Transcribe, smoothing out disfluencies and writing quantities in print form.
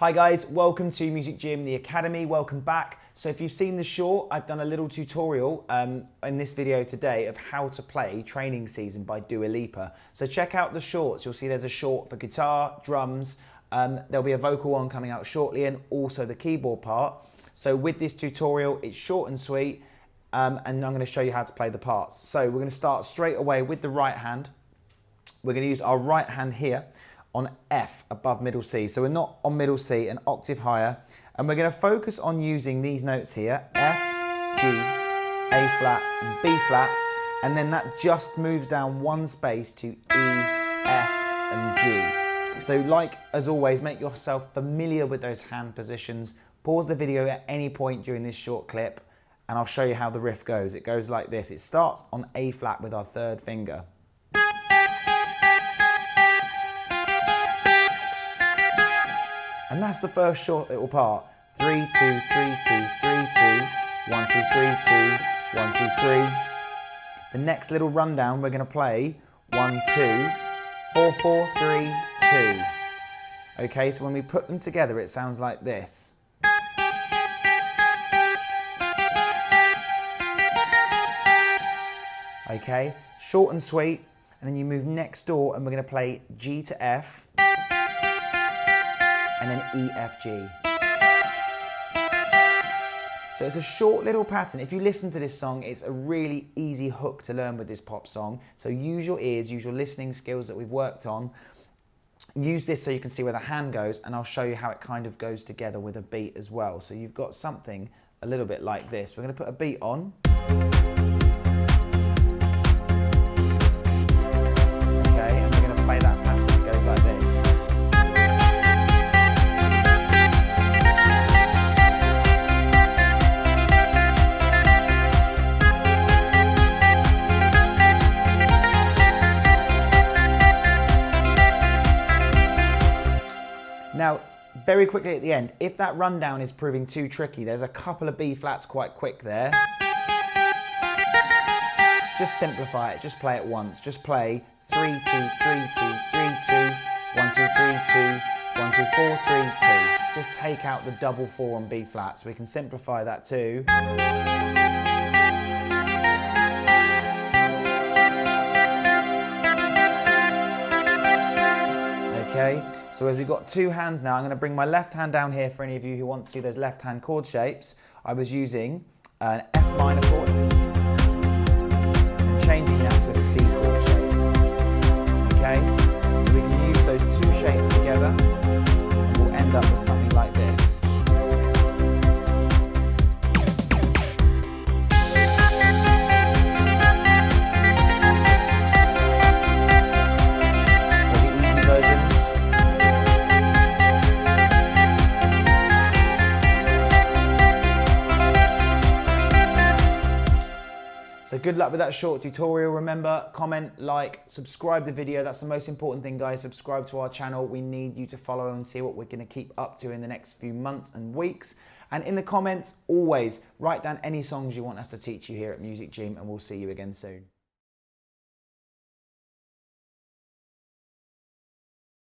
Hi guys, welcome to Music Gym, the Academy, welcome back. So if you've seen the short, I've done a little tutorial in this video today of how to play Training Season by Dua Lipa. So check out the shorts, you'll see there's a short for guitar, drums, there'll be a vocal one coming out shortly and also the keyboard part. So with this tutorial, it's short and sweet and I'm going to show you how to play the parts. So we're going to start straight away with the right hand. We're going to use our right hand here on F above middle C. So we're not on middle C, an octave higher. And we're going to focus on using these notes here, F, G, A flat and B flat. And then that just moves down one space to E, F and G. So like as always, make yourself familiar with those hand positions. Pause the video at any point during this short clip and I'll show you how the riff goes. It goes like this. It starts on A flat with our third finger. And that's the first short little part. 3, 2, 3, 2, 3, 2, 1, 2, 3, 2, 1, 2, 3. The next little rundown we're going to play 1, 2, 4, 4, 3, 2. Okay, so when we put them together it sounds like this. Okay, short and sweet, and then you move next door and we're going to play G to F. And then E, F, G. So it's a short little pattern. If you listen to this song, it's a really easy hook to learn with this pop song. So use your ears, use your listening skills that we've worked on. Use this so you can see where the hand goes, and I'll show you how it kind of goes together with a beat as well. So you've got something a little bit like this. We're going to put a beat on. Okay, and we're going to play that pattern. It goes like this. Now, very quickly at the end, if that rundown is proving too tricky, there's a couple of B flats quite quick there. Just simplify it, just play it once. Just play 3, 2, 3, 2, 3, 2, 1, 2, 3, 2, 1, 2, 4, 3, 2. Just take out the double 4 on B flat, so we can simplify that too. Okay, so as we've got two hands now, I'm going to bring my left hand down here for any of you who want to see those left hand chord shapes. I was using an F minor chord and changing that to a C chord shape. Okay, so we can use those two shapes together and we'll end up with something like this. So good luck with that short tutorial. Remember, comment, like, subscribe the video. That's the most important thing, guys. Subscribe to our channel. We need you to follow and see what we're going to keep up to in the next few months and weeks. And in the comments, always write down any songs you want us to teach you here at Music Gym, and we'll see you again soon.